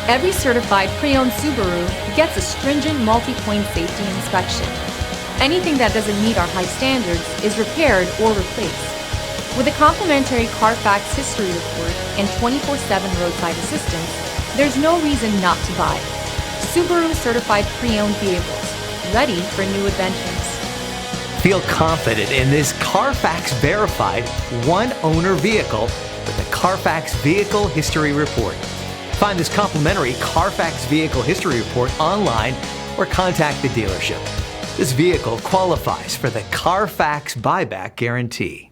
Every certified pre-owned Subaru gets a stringent multi-point safety inspection. Anything that doesn't meet our high standards is repaired or replaced. With a complimentary Carfax history report and 24/7 roadside assistance, there's no reason not to buy. Subaru certified pre-owned vehicles, ready for new adventures. Feel confident in this Carfax verified one-owner vehicle with the Carfax Vehicle History Report. Find this complimentary Carfax Vehicle History Report online or contact the dealership. This vehicle qualifies for the Carfax Buyback Guarantee.